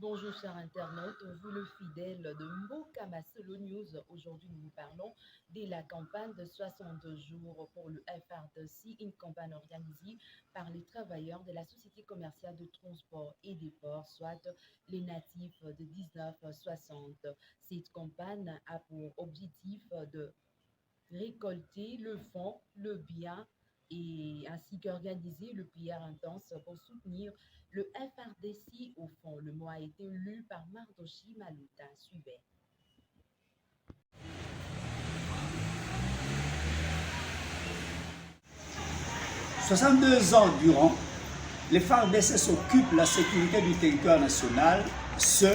Bonjour chers internautes, vous le fidèle de Mbokama Solo News. Aujourd'hui, nous parlons de la campagne de 62 jours pour le FRDC, une campagne organisée par les travailleurs de la Société commerciale de transport et des ports, soit les natifs de 1960. Cette campagne a pour objectif de récolter le fonds, le bien et ainsi qu'organiser le prière intense pour soutenir le FRDC au fond. Le mot a été lu par Mardochi Maluta. Suivez. 62 ans durant, les FARDC s'occupent de la sécurité du territoire national, ce,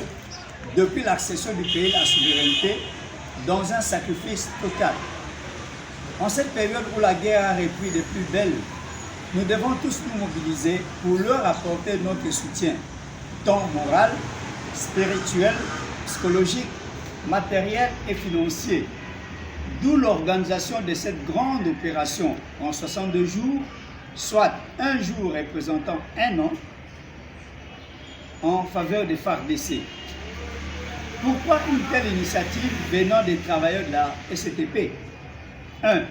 depuis l'accession du pays à la souveraineté, dans un sacrifice total. En cette période où la guerre a repris de plus belle, nous devons tous nous mobiliser pour leur apporter notre soutien, tant moral, spirituel, psychologique, matériel et financier. D'où l'organisation de cette grande opération en 62 jours, soit un jour représentant un an, en faveur des FARDC. Pourquoi une telle initiative venant des travailleurs de la STP? 1.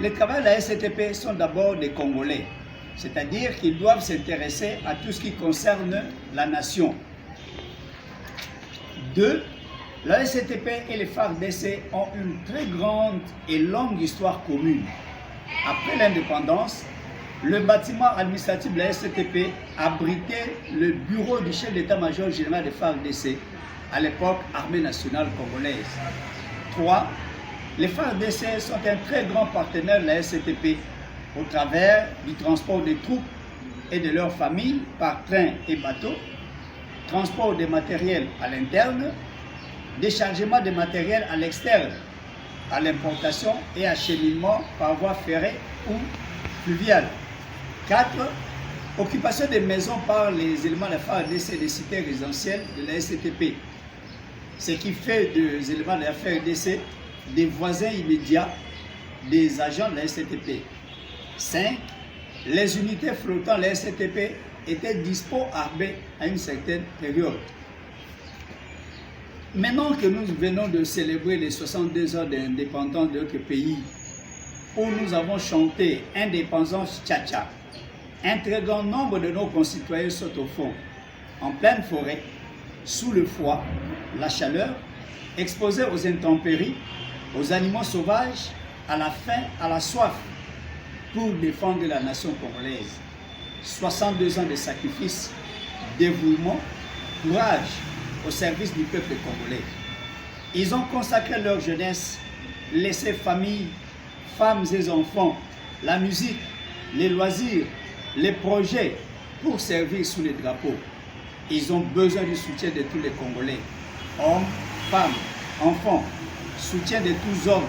Les travailleurs de la STP sont d'abord des Congolais, c'est-à-dire qu'ils doivent s'intéresser à tout ce qui concerne la nation. 2. La STP et les FARDC ont une très grande et longue histoire commune. Après l'indépendance, le bâtiment administratif de la STP abritait le bureau du chef d'état-major général des FARDC, à l'époque Armée nationale congolaise. 3. Les FARDC sont un très grand partenaire de la STP au travers du transport des troupes et de leurs familles par train et bateau, transport des matériels à l'interne, déchargement des matériels à l'externe, à l'importation et acheminement par voie ferrée ou fluviale. 4. Occupation des maisons par les éléments de la FARDC des cités résidentielles de la STP, ce qui fait des éléments de la FARDC des voisins immédiats des agents de la STP. 5. Les unités flottant de la STP étaient armées à une certaine période. Maintenant que nous venons de célébrer les 62 ans d'indépendance de notre pays, où nous avons chanté Indépendance Tcha-Tcha, un très grand nombre de nos concitoyens sont au fond, en pleine forêt, sous le froid, la chaleur, exposés aux intempéries, aux animaux sauvages, à la faim, à la soif, pour défendre la nation congolaise. 62 ans de sacrifice, dévouement, courage au service du peuple congolais. Ils ont consacré leur jeunesse, laissé famille, femmes et enfants, la musique, les loisirs, les projets pour servir sous les drapeaux. Ils ont besoin du soutien de tous les Congolais, hommes, femmes, enfants, soutien de tous ordres,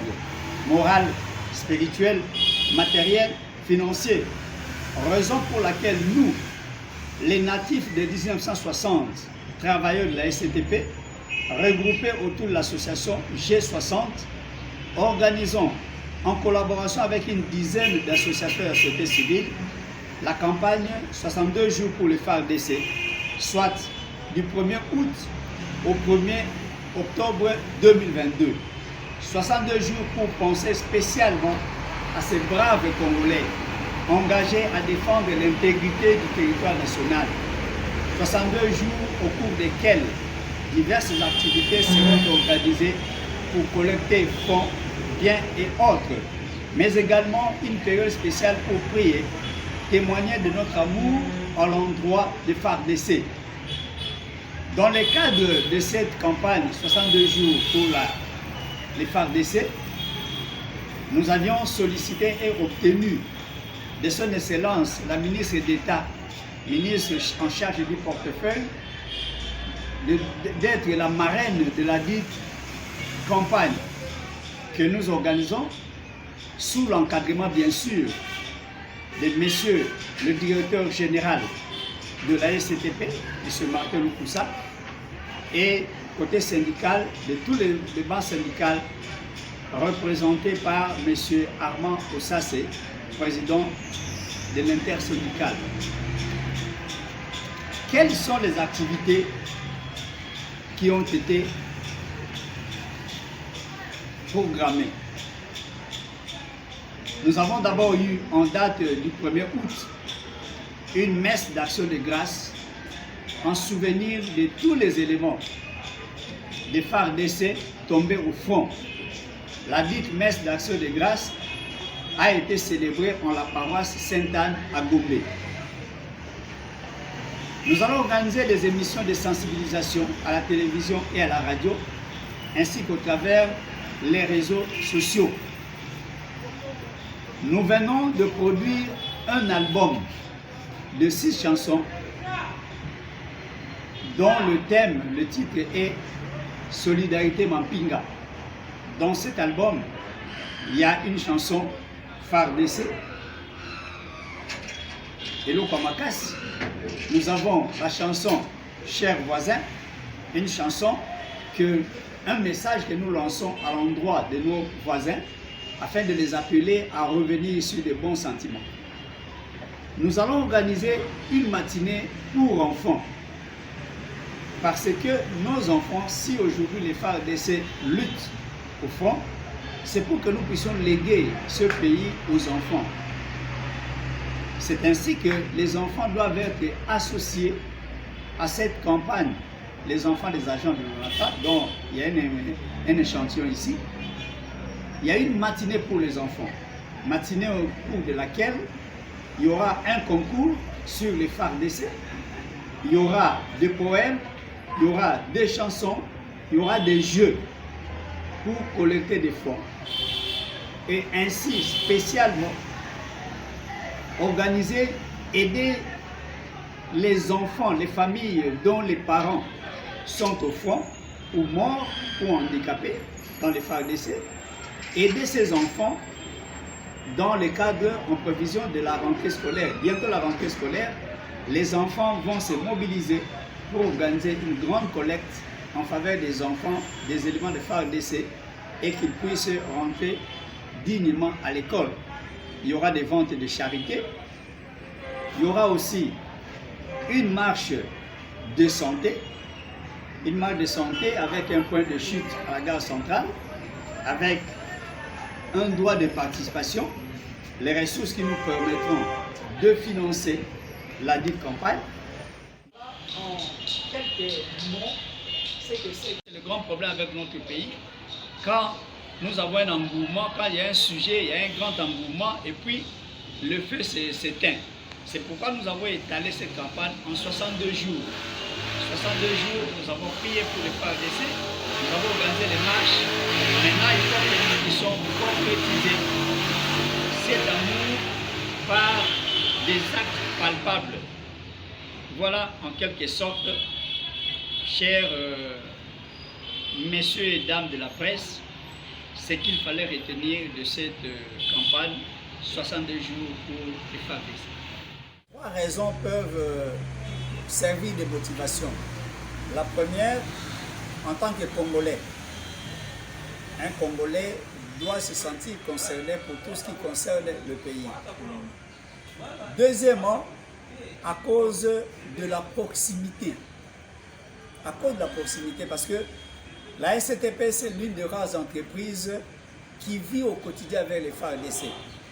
moral, spirituel, matériel, financier. Raison pour laquelle nous, les natifs de 1960, travailleurs de la STP, regroupés autour de l'association G60, organisons en collaboration avec une dizaine d'associations de la société civile la campagne 62 jours pour les FARDC, soit du 1er août au 1er octobre 2022. 62 jours pour penser spécialement à ces braves Congolais engagés à défendre l'intégrité du territoire national. 62 jours au cours desquels diverses activités seront organisées pour collecter fonds, biens et autres, mais également une période spéciale pour prier, témoigner de notre amour à l'endroit des FARDC. Dans le cadre de cette campagne 62 jours pour les FARDC, nous avions sollicité et obtenu de son Excellence la ministre d'État, ministre en charge du portefeuille, d'être la marraine de la dite campagne que nous organisons sous l'encadrement bien sûr de messieurs le directeur général de la STP, M. Martin Lukusa, et côté syndical de tous les bancs syndicales représentés par M. Armand Ossassé, président de l'intersyndicale. Quelles sont les activités qui ont été programmés. Nous avons d'abord eu en date du 1er août une messe d'action de grâce en souvenir de tous les éléments des FARDC tombés au front. La dite messe d'action de grâce a été célébrée en la paroisse Sainte-Anne à Gombe. Nous allons organiser des émissions de sensibilisation à la télévision et à la radio, ainsi qu'au travers les réseaux sociaux. Nous venons de produire un album de 6 chansons dont le thème, le titre est Solidarité Mampinga. Dans cet album, il y a une chanson FARDC, Hello Kwamakas. Nous avons la chanson Chers voisins, une chanson un message que nous lançons à l'endroit de nos voisins afin de les appeler à revenir sur de bons sentiments. Nous allons organiser une matinée pour enfants parce que nos enfants, si aujourd'hui les FARDC luttent au front, c'est pour que nous puissions léguer ce pays aux enfants. C'est ainsi que les enfants doivent être associés à cette campagne. Les enfants des agents de l'ONATRA, dont il y a un échantillon ici. Il y a une matinée pour les enfants. Matinée au cours de laquelle il y aura un concours sur les FARDC. Il y aura des poèmes, il y aura des chansons, il y aura des jeux pour collecter des fonds. Et ainsi, spécialement, organiser, aider les enfants, les familles dont les parents sont au front, ou morts, ou handicapés dans les FARDC, aider ces enfants dans le cadre en prévision de la rentrée scolaire. Bientôt la rentrée scolaire, les enfants vont se mobiliser pour organiser une grande collecte en faveur des enfants, des éléments de FARDC, et qu'ils puissent rentrer dignement à l'école. Il y aura des ventes de charité. Il y aura aussi une marche de santé. Une marche de santé avec un point de chute à la gare centrale, avec un droit de participation, les ressources qui nous permettront de financer la dite campagne. En quelques mots, c'est que c'est le grand problème avec notre pays. Quand nous avons un engouement, quand il y a un sujet, il y a un grand engouement, et puis le feu s'éteint. C'est pourquoi nous avons étalé cette campagne en 62 jours. 62 jours, nous avons prié pour les FARDC, nous avons organisé les marches. Maintenant, il faut que nous puissions concrétiser cet amour par des actes palpables. Voilà en quelque sorte, chers messieurs et dames de la presse, ce qu'il fallait retenir de cette campagne 62 jours pour les FARDC. 3 raisons peuvent servir de motivation. La première, en tant que Congolais, un Congolais doit se sentir concerné pour tout ce qui concerne le pays. Deuxièmement, à cause de la proximité. À cause de la proximité, parce que la STP, c'est l'une des rares entreprises qui vit au quotidien avec les FARDC.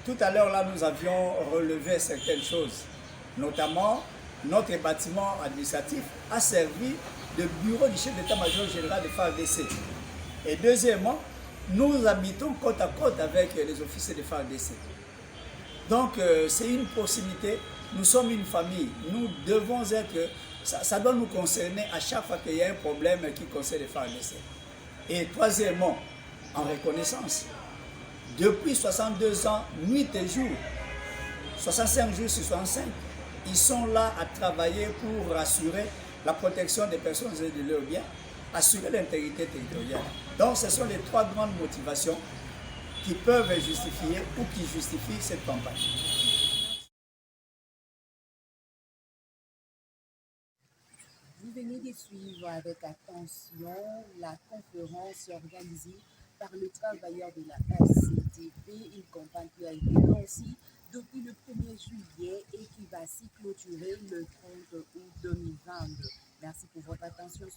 Tout à l'heure, là, nous avions relevé certaines choses. Notamment, notre bâtiment administratif a servi de bureau du chef d'état-major général des FARDC. Et deuxièmement, nous habitons côte à côte avec les officiers des FARDC. Donc, c'est une proximité. Nous sommes une famille. Nous devons être... Ça doit nous concerner à chaque fois qu'il y a un problème qui concerne les FARDC. Et troisièmement, en reconnaissance. Depuis 62 ans, nuit et jour, 65 jours sur 65, ils sont là à travailler pour assurer la protection des personnes et de leurs biens, assurer l'intégrité territoriale. Donc ce sont les 3 grandes motivations qui peuvent justifier ou qui justifient cette campagne. Vous venez de suivre avec attention la conférence organisée par les travailleurs de la SCTP, une campagne qui a été lancée depuis le 1er juillet et qui va s'y clôturer le 30 août 2022. Merci pour votre attention.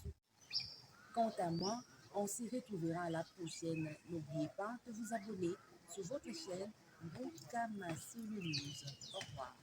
Quant à moi, on se retrouvera à la prochaine. N'oubliez pas de vous abonner sur votre chaîne Mboka Masolo News. Au revoir.